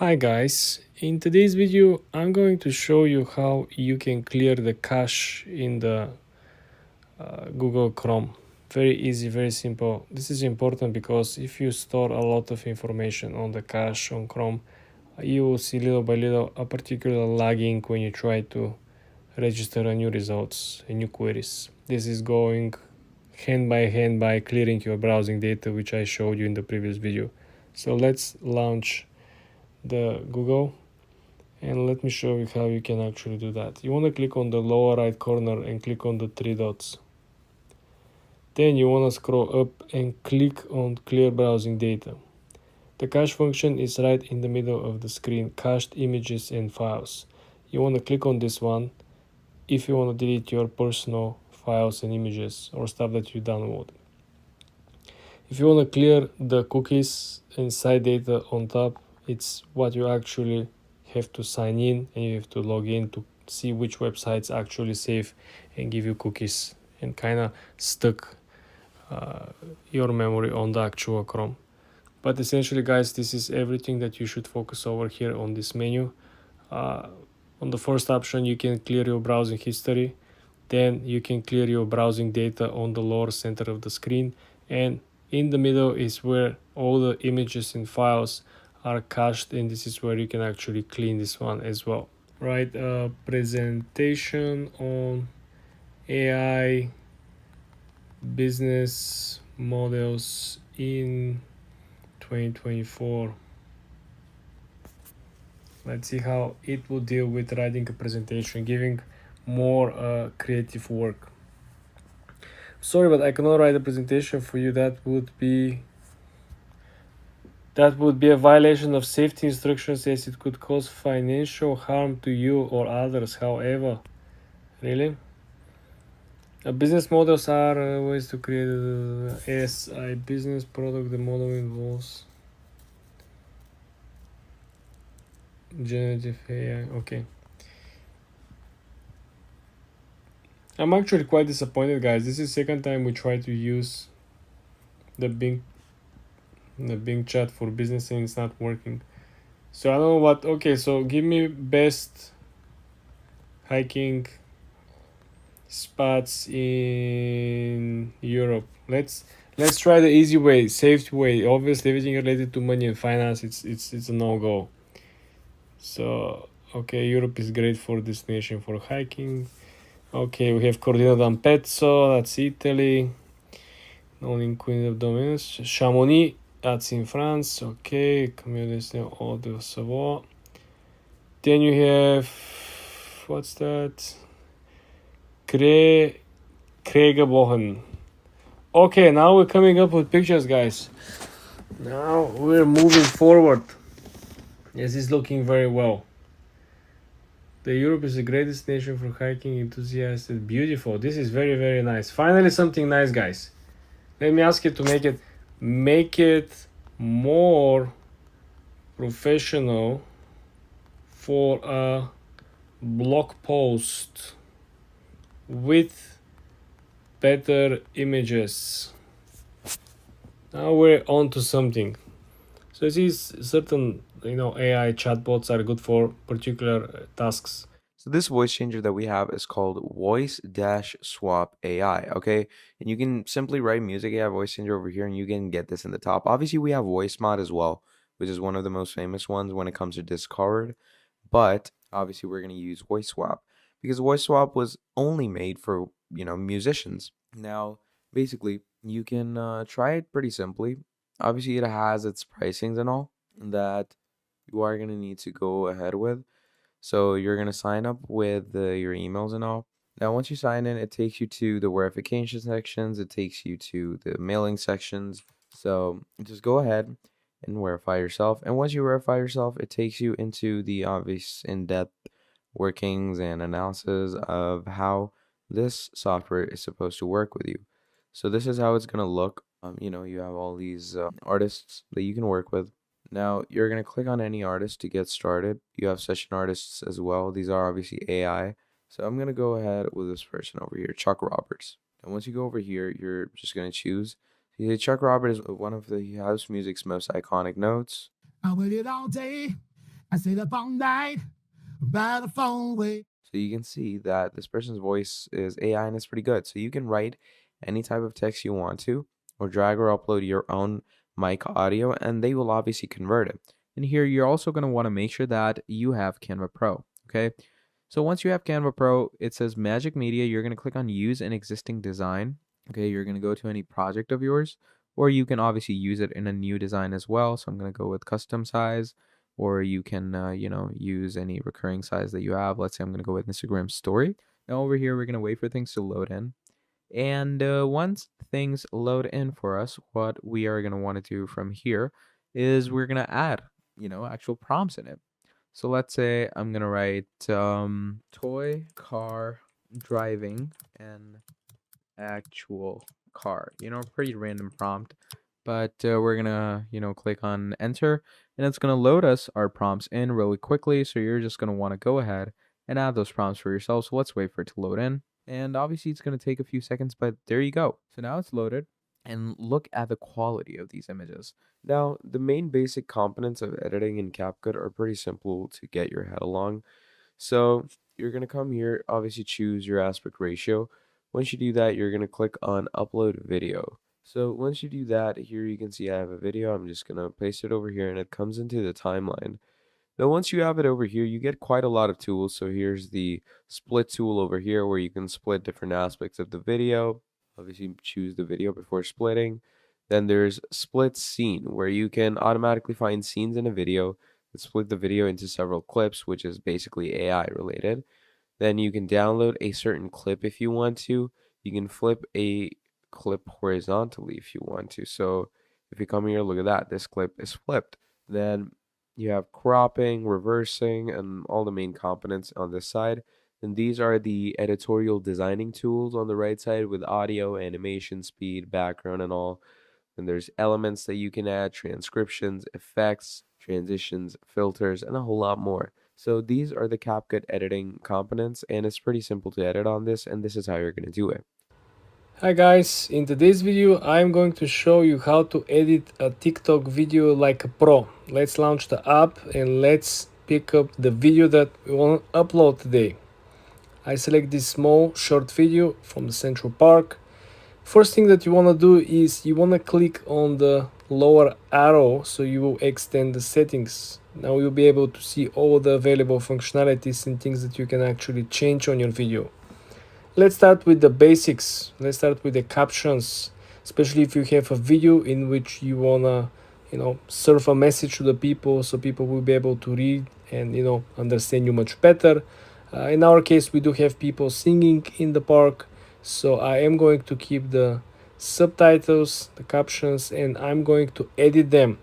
Hi guys, in today's video I'm going to show you how you can clear the cache in the Google Chrome. Very easy, very simple. This is important because if you store a lot of information on the cache on Chrome, you will see little by little a particular lagging when you try to register a new results and new queries. This is going hand by clearing your browsing data, which I showed you in the previous video. So let's launch the Google and let me show you how you can actually do that. You want to click on the lower right corner and click on the three dots. Then you want to scroll up and click on clear browsing data. The cache function is right in the middle of the screen, cached images and files. You want to click on this one if you want to delete your personal files and images or stuff that you download. If you want to clear the cookies and site data on top, it's what you actually have to sign in and you have to log in to see which websites actually save and give you cookies and kind of stuck your memory on the actual Chrome. But essentially, guys, this is everything that you should focus over here on this menu. On the first option, you can clear your browsing history. Then you can clear your browsing data on the lower center of the screen. And in the middle is where all the images and files are cached, and this is where you can actually clean this one as well. Right, presentation on AI business models in 2024. Let's see how it will deal with writing a presentation, giving more creative work. Sorry, but I cannot write a presentation for you. That would be a violation of safety instructions, as it could cause financial harm to you or others. However, really, business models are ways to create a business product. The model involves generative AI. Okay. I'm actually quite disappointed, guys. This is the second time we try to use the Bing chat for business and it's not working. So I don't know what. Okay, so give me best hiking spots in Europe. Let's try the easy way, safe way. Obviously, everything related to money and finance, it's a no go. So okay, Europe is great for destination for hiking. Okay, we have Cortina d'Ampezzo, that's Italy. Known in Queen of Domains. Chamonix, that's in France. Okay, Camille Destin, Eau de Savoie. Then you have, what's that? Kregebogen. Okay, now we're coming up with pictures, guys. Now we're moving forward. Yes, it's looking very well. The Europe is the greatest nation for hiking enthusiasts. Beautiful. This is very, very nice. Finally, something nice, guys. Let me ask you to make it more professional for a blog post with better images. Now we're on to something. So these certain AI chatbots are good for particular tasks. So this voice changer that we have is called Voice Dash Swap AI, okay? And you can simply write music AI voice changer over here and you can get this in the top. Obviously, we have Voice Mod as well, which is one of the most famous ones when it comes to Discord. But obviously, we're going to use Voice Swap because Voice Swap was only made for, musicians. Now, basically, you can try it pretty simply. Obviously, it has its pricings and all that you are going to need to go ahead with. So you're going to sign up with your emails and all. Now, once you sign in, it takes you to the verification sections. It takes you to the mailing sections. So just go ahead and verify yourself. And once you verify yourself, it takes you into the obvious in-depth workings and analysis of how this software is supposed to work with you. So this is how it's going to look. You have all these artists that you can work with. Now, you're going to click on any artist to get started. You have session artists as well. These are obviously AI. So I'm going to go ahead with this person over here, Chuck Roberts. And once you go over here, you're just going to choose. See, Chuck Roberts is one of the house music's most iconic notes. I waited all day I stayed up all night by the phone way. So you can see that this person's voice is AI and it's pretty good. So you can write any type of text you want to, or drag or upload your own mic audio, and they will obviously convert it. And here you're also going to want to make sure that you have Canva Pro. Okay. So once you have Canva Pro, it says Magic Media. You're going to click on Use an Existing Design. Okay. You're going to go to any project of yours, or you can obviously use it in a new design as well. So I'm going to go with custom size, or you can, use any recurring size that you have. Let's say I'm going to go with Instagram story. Now over here, we're going to wait for things to load in. And once things load in for us, what we are going to want to do from here is we're going to add, actual prompts in it. So let's say I'm going to write toy car driving and actual car, pretty random prompt. But we're going to, click on enter, and it's going to load us our prompts in really quickly. So you're just going to want to go ahead and add those prompts for yourself. So let's wait for it to load in. And obviously it's going to take a few seconds, but there you go. So now it's loaded, and look at the quality of these images. Now, the main basic components of editing in CapCut are pretty simple to get your head along. So you're going to come here, obviously choose your aspect ratio. Once you do that, you're going to click on upload video. So once you do that, here you can see I have a video. I'm just going to paste it over here, and it comes into the timeline. Now, once you have it over here, you get quite a lot of tools. So here's the split tool over here, where you can split different aspects of the video. Obviously, choose the video before splitting. Then there's split scene, where you can automatically find scenes in a video and split the video into several clips, which is basically AI related. Then you can download a certain clip if you want to. You can flip a clip horizontally if you want to. So if you come here, look at that. This clip is flipped. Then you have cropping, reversing, and all the main components on this side. And these are the editorial designing tools on the right side with audio, animation, speed, background, and all. And there's elements that you can add, transcriptions, effects, transitions, filters, and a whole lot more. So these are the CapCut editing components, and it's pretty simple to edit on this, and this is how you're going to do it. Hi guys, in today's video I'm going to show you how to edit a TikTok video like a pro. Let's launch the app and let's pick up the video that we want to upload today. I select this small short video from the Central Park. First thing that you want to do is you want to click on the lower arrow so you will extend the settings. Now you'll be able to see all the available functionalities and things that you can actually change on your video. Let's start with the basics. Let's start with the captions, especially if you have a video in which you wanna, serve a message to the people so people will be able to read and understand you much better. In our case, we do have people singing in the park, so I am going to keep the subtitles, the captions, and I'm going to edit them.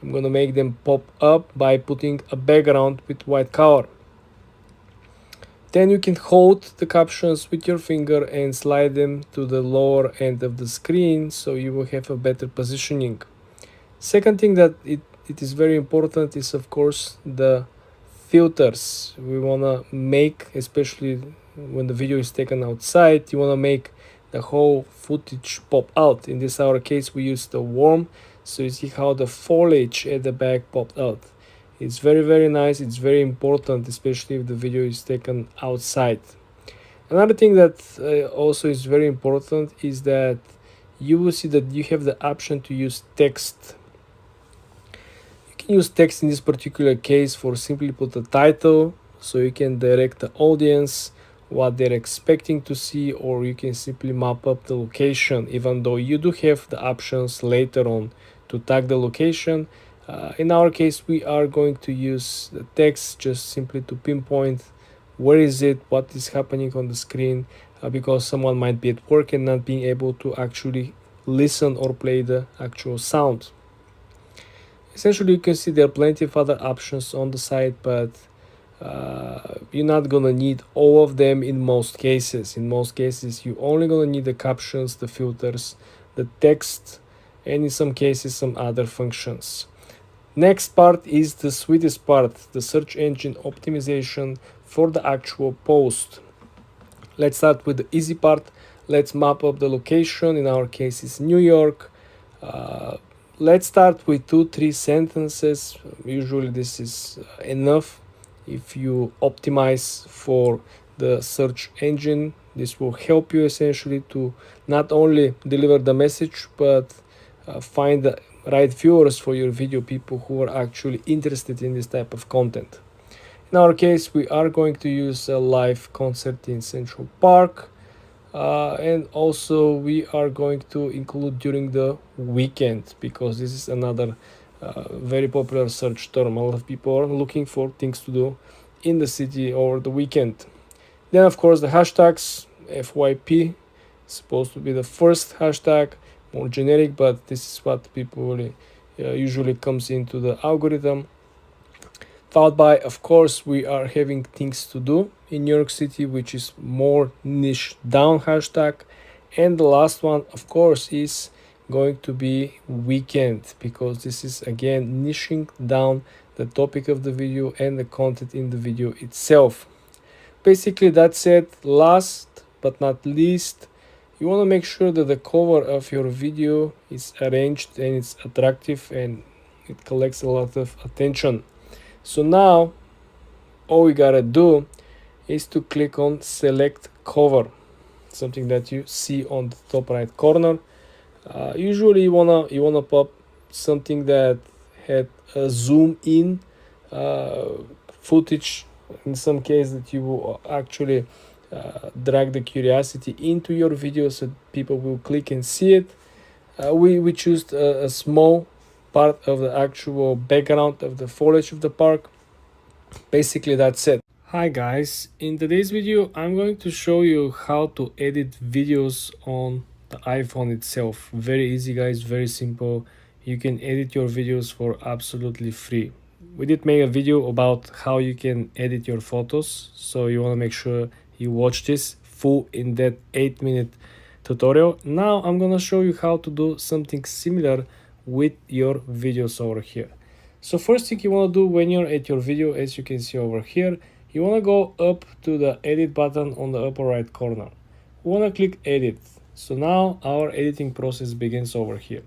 I'm gonna make them pop up by putting a background with white color. Then you can hold the captions with your finger and slide them to the lower end of the screen so you will have a better positioning. Second thing that it is very important is of course the filters. We want to make, especially when the video is taken outside, you want to make the whole footage pop out. In this our case we use the worm, so you see how the foliage at the back popped out. It's very nice. It's very important, especially if the video is taken outside. Another thing that also is very important is that you will see that you have the option to use text. You can use text in this particular case for simply put a title, so you can direct the audience what they're expecting to see, or you can simply map up the location, even though you do have the options later on to tag the location. In our case, we are going to use the text just simply to pinpoint where is it, what is happening on the screen, because someone might be at work and not being able to actually listen or play the actual sound. Essentially, you can see there are plenty of other options on the site, but you're not gonna need all of them in most cases. In most cases, you're only gonna need the captions, the filters, the text, and in some cases some other functions. Next part is the sweetest part, the search engine optimization for the actual post. Let's start with the easy part. Let's map up the location. In our case, it's New York. let's start with 2-3 sentences. Usually this is enough. If you optimize for the search engine, this will help you essentially to not only deliver the message but find the right viewers for your video, people who are actually interested in this type of content. In our case, we are going to use a live concert in Central Park, and also we are going to include during the weekend, because this is another very popular search term. A lot of people are looking for things to do in the city over the weekend. Then of course the hashtags. FYP is supposed to be the first hashtag, more generic, but this is what people usually comes into the algorithm. Followed by, of course, we are having things to do in New York City, which is more niche down hashtag. And the last one, of course, is going to be weekend, because this is again niching down the topic of the video and the content in the video itself. Basically, that's it. Last but not least, you want to make sure that the cover of your video is arranged and it's attractive and it collects a lot of attention. So now all we gotta do is to click on select cover, something that you see on the top right corner. Usually you wanna pop something that had a zoom in footage. In some case that you will actually drag the curiosity into your video so people will click and see it. We choose a small part of the actual background of the foliage of the park. Basically, that's it. Hi guys, in today's video I'm going to show you how to edit videos on the iPhone itself. Very easy guys, very simple. You can edit your videos for absolutely free. We did make a video about how you can edit your photos, so you want to make sure you watch this full in that 8-minute tutorial. Now I'm gonna show you how to do something similar with your videos over here. So first thing you want to do when you're at your video, as you can see over here, you want to go up to the edit button on the upper right corner. You want to click edit. So now our editing process begins over here.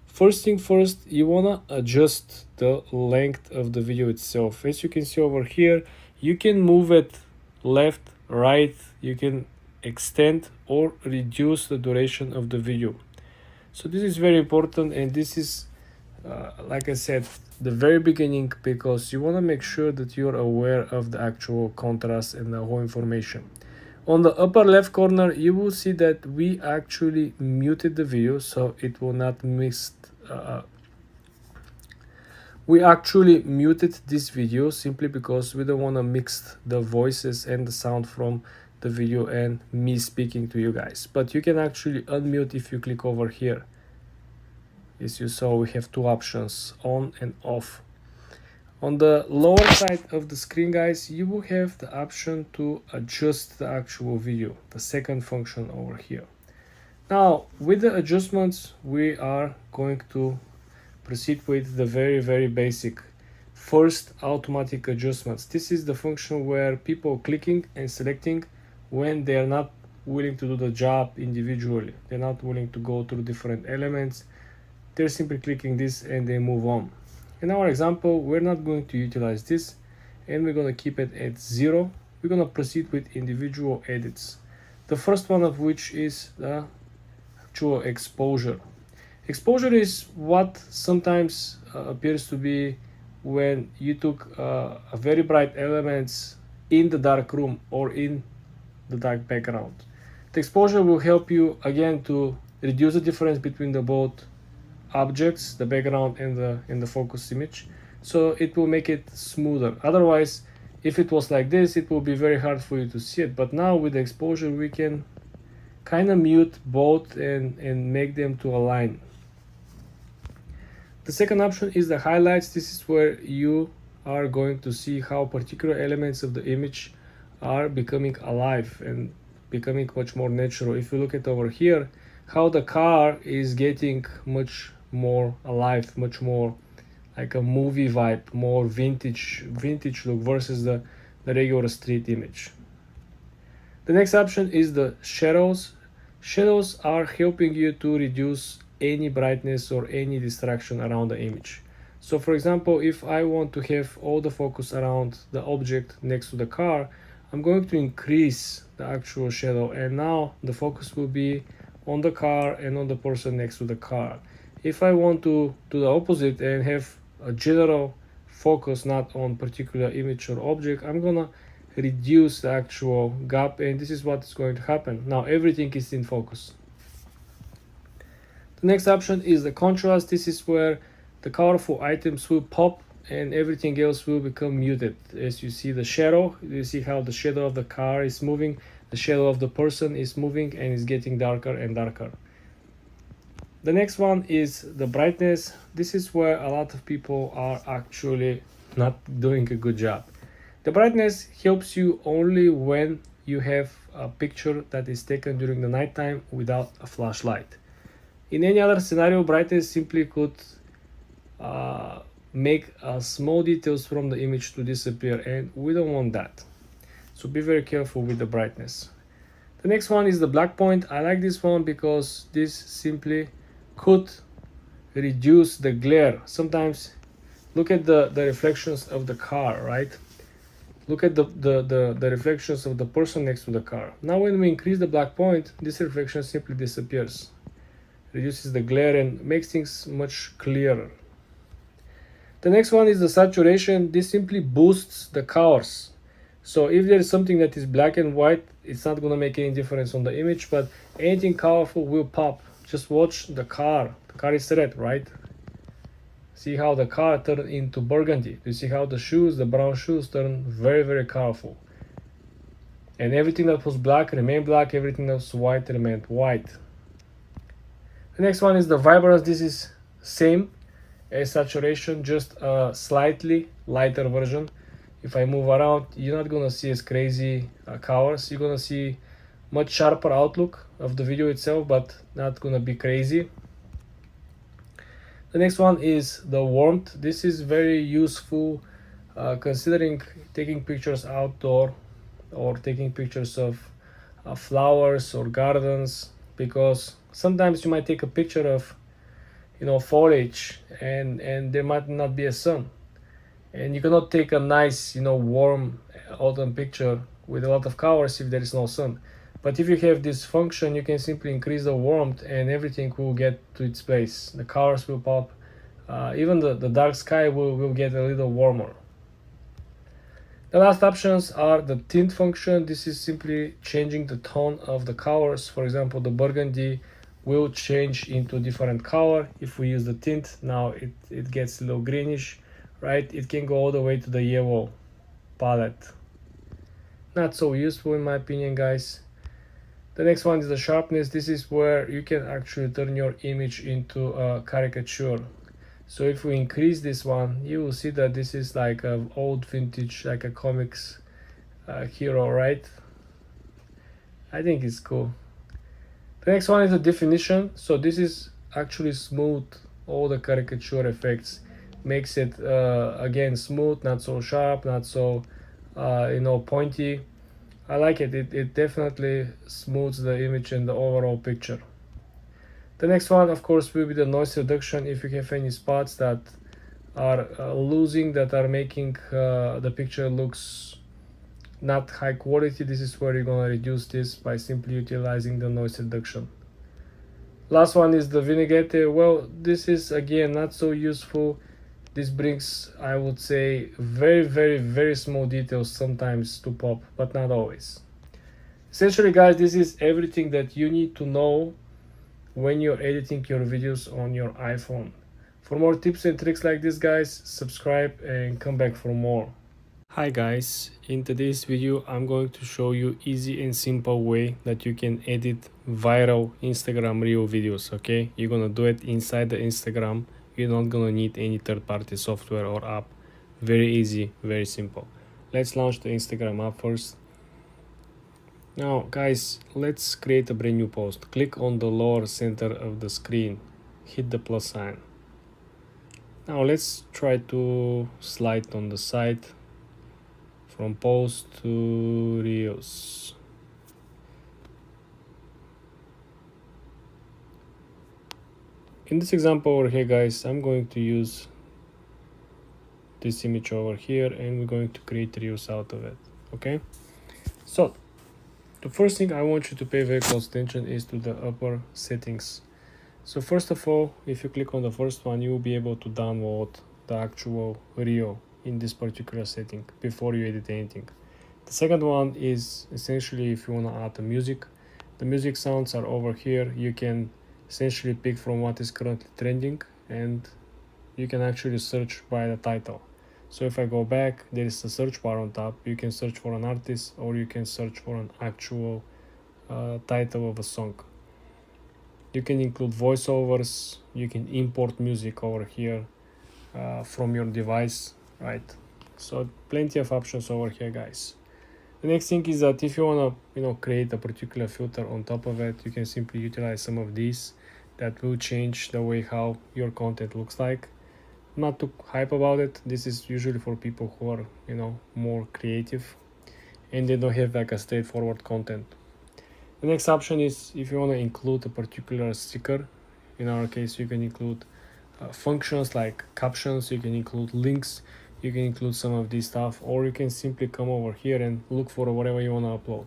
First thing first, you want to adjust the length of the video itself. As you can see over here, you can move it left, right, you can extend or reduce the duration of the video. So this is very important, and this is like I said, the very beginning, because you want to make sure that you're aware of the actual contrast and the whole information. On the upper left corner, you will see that we actually muted the video so it will not mix. We actually muted this video simply because we don't want to mix the voices and the sound from the video and me speaking to you guys. But you can actually unmute if you click over here. As you saw, we have two options, on and off. On the lower side of the screen guys, you will have the option to adjust the actual video, the second function over here. Now with the adjustments, we are going to proceed with the very basic first automatic adjustments. This is the function where people clicking and selecting when they are not willing to do the job individually. They're not willing to go through different elements. They're simply clicking this and they move on. In our example, we're not going to utilize this, and we're going to keep it at 0. We're going to proceed with individual edits. The first one of which is the actual exposure. Exposure is what sometimes appears to be when you took a very bright elements in the dark room or in the dark background. The exposure will help you again to reduce the difference between the both objects, the background and the focus image, so it will make it smoother. Otherwise, if it was like this, it will be very hard for you to see it. But now with the exposure, we can kind of mute both and make them to align. The second option is the highlights. This is where you are going to see how particular elements of the image are becoming alive and becoming much more natural. If you look at over here, how the car is getting much more alive, much more like a movie vibe, more vintage look versus the regular street image. The next option is the shadows. Shadows are helping you to reduce any brightness or any distraction around the image. So for example, if I want to have all the focus around the object next to the car, I'm going to increase the actual shadow, and now the focus will be on the car and on the person next to the car. If I want to do the opposite and have a general focus not on particular image or object, I'm gonna reduce the actual gap, and this is what is going to happen. Now everything is in focus. The next option is the contrast. This is where the colorful items will pop and everything else will become muted. As you see the shadow, you see how the shadow of the car is moving, the shadow of the person is moving and is getting darker and darker. The next one is the brightness. This is where a lot of people are actually not doing a good job. The brightness helps you only when you have a picture that is taken during the nighttime without a flashlight. In any other scenario, brightness simply could make small details from the image to disappear, and we don't want that. So be very careful with the brightness. The next one is the black point. I like this one because this simply could reduce the glare. Sometimes look at the reflections of the car, right? Look at the reflections of the person next to the car. Now when we increase the black point, this reflection simply disappears, reduces the glare and makes things much clearer. The next one is the saturation. This simply boosts the colors. So if there is something that is black and white, it's not going to make any difference on the image, but anything colorful will pop. Just watch the car. The car is red, right? See how the car turned into burgundy. You see how the shoes, the brown shoes, turn very, very colorful. And everything that was black remained black, everything that was white remained white. The next one is the vibrance. This is same as saturation, just a slightly lighter version. If I move around, you're not gonna see as crazy colors. You're gonna see much sharper outlook of the video itself, but not gonna be crazy. The next one is the warmth. This is very useful considering taking pictures outdoor or taking pictures of flowers or gardens, because sometimes you might take a picture of foliage and there might not be a sun, and you cannot take a nice warm autumn picture with a lot of colors if there is no sun. But if you have this function, you can simply increase the warmth and everything will get to its place. The colors will pop, even the dark sky will get a little warmer. The last options are the tint function. This is simply changing the tone of the colors. For example, the burgundy will change into different color if we use the tint. Now it gets a little greenish, right? It can go all the way to the yellow palette. Not so useful in my opinion, guys. The next one is the sharpness. This is where you can actually turn your image into a caricature. So if we increase this one, you will see that this is like an old vintage, like a comics hero, right? I think it's cool. The next one is the definition. So this is actually smooth all the caricature effects, makes it again smooth, not so sharp, not so pointy. I like it. It definitely smooths the image and the overall picture. The next one, of course, will be the noise reduction. If you have any spots that are losing, that are making the picture looks not high quality, this is where you're gonna reduce this by simply utilizing the noise reduction. Last one is the vignette. Well, this is again not so useful. This brings, I would say, very, very, very small details sometimes to pop, but not always. Essentially, guys, this is everything that you need to know when you're editing your videos on your iPhone. For more tips and tricks like this, guys, subscribe and come back for more. Hi guys, in today's video I'm going to show you easy and simple way that you can edit viral Instagram reel videos, okay? You're gonna do it inside the Instagram. You're not gonna need any third-party software or app. Very easy, very simple. Let's launch the Instagram app first. Now guys, let's create a brand new post. Click on the lower center of the screen, hit the plus sign. Now let's try to slide on the side from post to reels. In this example over here, guys, I'm going to use this image over here and we're going to create reels out of it. Okay, so the first thing I want you to pay very close attention is to the upper settings. So first of all, if you click on the first one, you will be able to download the actual reel in this particular setting before you edit anything. The second one is essentially if you want to add the music. The music sounds are over here. You can essentially pick from what is currently trending and you can actually search by the title. So if I go back, there is a search bar on top. You can search for an artist or you can search for an actual title of a song. You can include voiceovers. You can import music over here from your device, right? So plenty of options over here, guys. The next thing is that if you want to create a particular filter on top of it, you can simply utilize some of these that will change the way how your content looks like. Not too hype about it. This is usually for people who are more creative and they don't have like a straightforward content. The next option is if you want to include a particular sticker. In our case, you can include functions like captions, you can include links, you can include some of this stuff, or you can simply come over here and look for whatever you want to upload.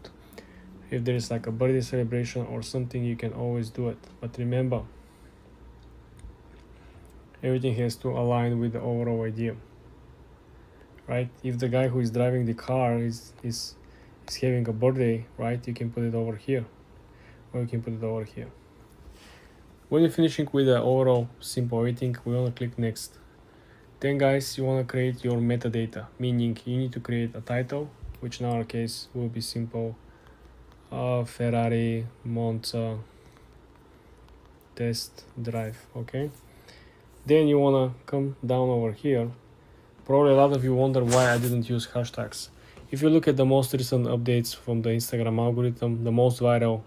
If there is like a birthday celebration or something, you can always do it. But remember, everything has to align with the overall idea, right? If the guy who is driving the car is having a birthday, right, you can put it over here, or you can put it over here. When you're finishing with the overall simple editing, we want to click next. Then guys, you want to create your metadata, meaning you need to create a title, which in our case will be simple Ferrari Monza test drive. Okay, then you want to come down over here. Probably a lot of you wonder why I didn't use hashtags. If you look at the most recent updates from the Instagram algorithm, the most viral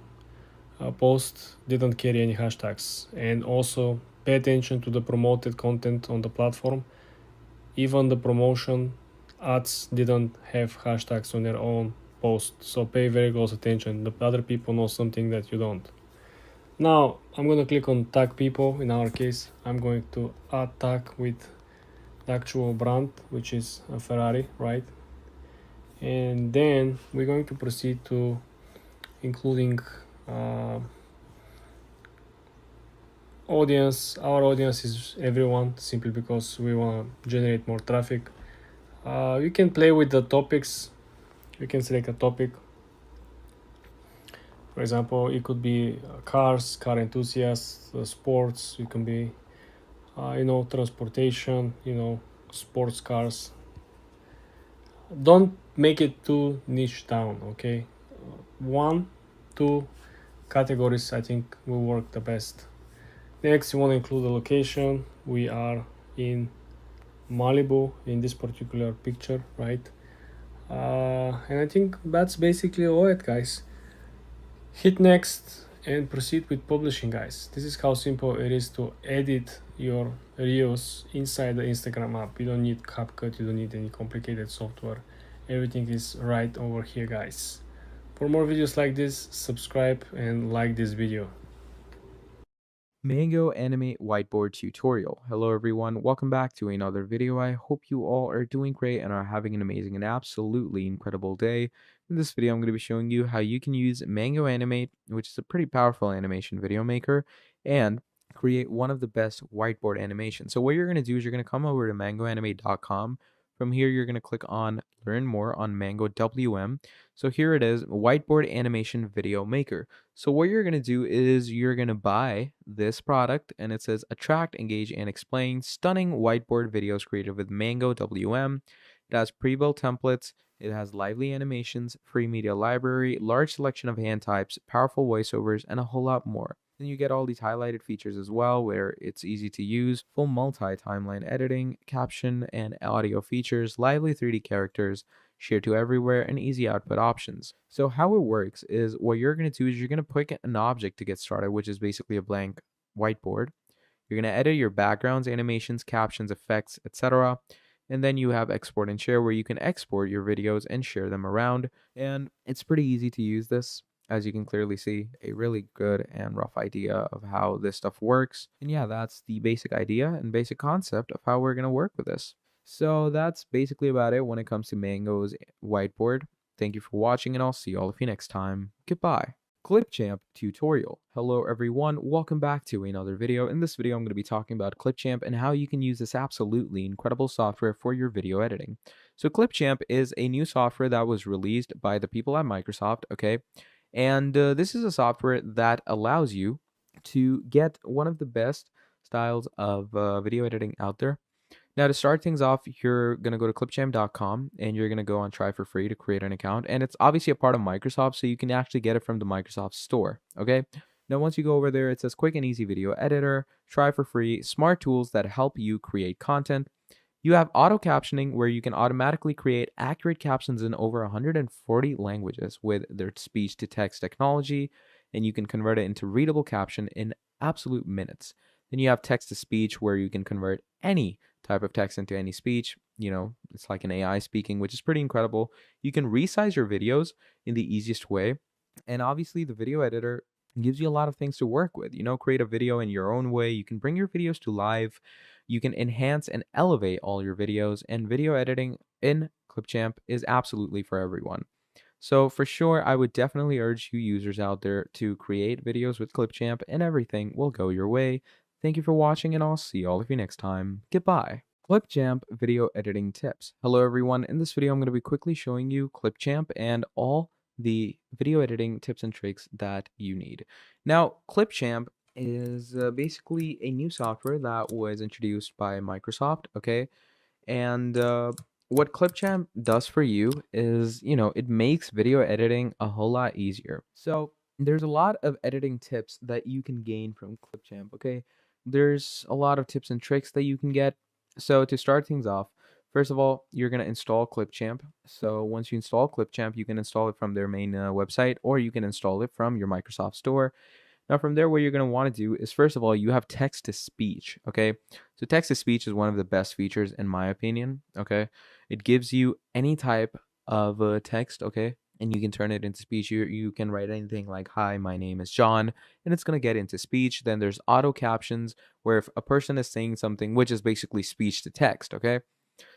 post didn't carry any hashtags. And also pay attention to the promoted content on the platform. Even the promotion ads didn't have hashtags on their own post, so pay very close attention. The other people know something that you don't. Now I'm gonna click on tag people. In our case, I'm going to add tag with the actual brand, which is a Ferrari, right? And then we're going to proceed to including audience. Our audience is everyone, simply because we want to generate more traffic. You can play with the topics. You can select a topic. For example, it could be cars, car enthusiasts, sports. It can be transportation, sports cars. Don't make it too niche down, okay? One, two categories I think will work the best. Next, you want to include the location. We are in Malibu in this particular picture, right? And I think that's basically all it, guys. Hit next and proceed with publishing, guys. This is how simple it is to edit your reels inside the Instagram app. You don't need CapCut, you don't need any complicated software. Everything is right over here, guys. For more videos like this, subscribe and like this video. Mango Animate Whiteboard Tutorial. Hello everyone, welcome back to another video. I hope you all are doing great and are having an amazing and absolutely incredible day. In this video, I'm going to be showing you how you can use Mango Animate, which is a pretty powerful animation video maker, and create one of the best whiteboard animations. So what you're going to do is you're going to come over to mangoanimate.com. From here, you're going to click on Learn More on Mango WM. So here it is, Whiteboard Animation Video Maker. So what you're going to do is you're going to buy this product, and it says attract, engage, and explain stunning whiteboard videos created with Mango WM. It has pre-built templates. It has lively animations, free media library, large selection of hand types, powerful voiceovers, and a whole lot more. Then you get all these highlighted features as well, where it's easy to use, full multi-timeline editing, caption and audio features, lively 3D characters, share to everywhere, and easy output options. So how it works is what you're going to do is you're going to pick an object to get started, which is basically a blank whiteboard. You're going to edit your backgrounds, animations, captions, effects, etc. And then you have export and share, where you can export your videos and share them around. And it's pretty easy to use this. as you can clearly see, a really good and rough idea of how this stuff works. And yeah, that's the basic idea and basic concept of how we're going to work with this. So that's basically about it when it comes to Mango's whiteboard. Thank you for watching, and I'll see all of you next time. Goodbye. Clipchamp tutorial. Hello everyone, welcome back to another video. In this video I'm going to be talking about Clipchamp and how you can use this absolutely incredible software for your video editing. So Clipchamp is a new software that was released by the people at Microsoft, okay? And this is a software that allows you to get one of the best styles of video editing out there. Now, to start things off, you're going to go to clipchamp.com and you're going to go on try for free to create an account. And it's obviously a part of Microsoft, so you can actually get it from the Microsoft store. Okay. Now, once you go over there, it says quick and easy video editor, try for free, smart tools that help you create content. You have auto captioning, where you can automatically create accurate captions in over 140 languages with their speech to text technology, and you can convert it into readable caption in absolute minutes. Then you have text to speech, where you can convert any type of text into any speech. You know, it's like an AI speaking, which is pretty incredible. You can resize your videos in the easiest way. And obviously, the video editor gives you a lot of things to work with. You know, create a video in your own way. You can bring your videos to life. You can enhance and elevate all your videos. And video editing in Clipchamp is absolutely for everyone. So for sure, I would definitely urge you users out there to create videos with Clipchamp, and everything will go your way. Thank you for watching, and I'll see all of you next time. Goodbye. Clipchamp video editing tips. Hello everyone. In this video, I'm going to be quickly showing you Clipchamp and all the video editing tips and tricks that you need. Now, Clipchamp is basically a new software that was introduced by Microsoft, okay? And what Clipchamp does for you is, you know, it makes video editing a whole lot easier. So there's a lot of editing tips that you can gain from Clipchamp, okay? There's a lot of tips and tricks that you can get. So to start things off, first of all, you're going to install Clipchamp. So once you install Clipchamp, you can install it from their main website, or you can install it from your Microsoft Store. Now, from there, what you're going to want to do is, first of all, you have text to speech, okay? So text to speech is one of the best features, in my opinion, okay? It gives you any type of text, okay? And you can turn it into speech. You can write anything like, hi, my name is John, and it's going to get into speech. Then there's auto captions, where if a person is saying something, which is basically speech to text, okay?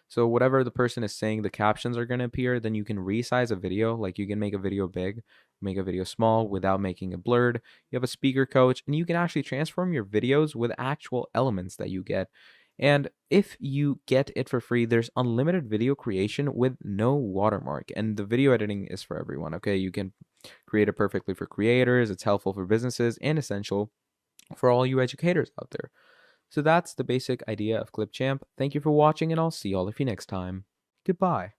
So whatever the person is saying, the captions are going to appear. Then you can resize a video. Like, you can make a video big, make a video small without making it blurred. You have a speaker coach, and you can actually transform your videos with actual elements that you get. And if you get it for free, there's unlimited video creation with no watermark. And the video editing is for everyone, okay? You can create it perfectly for creators. It's helpful for businesses and essential for all you educators out there. So that's the basic idea of Clipchamp. Thank you for watching, and I'll see all of you next time. Goodbye.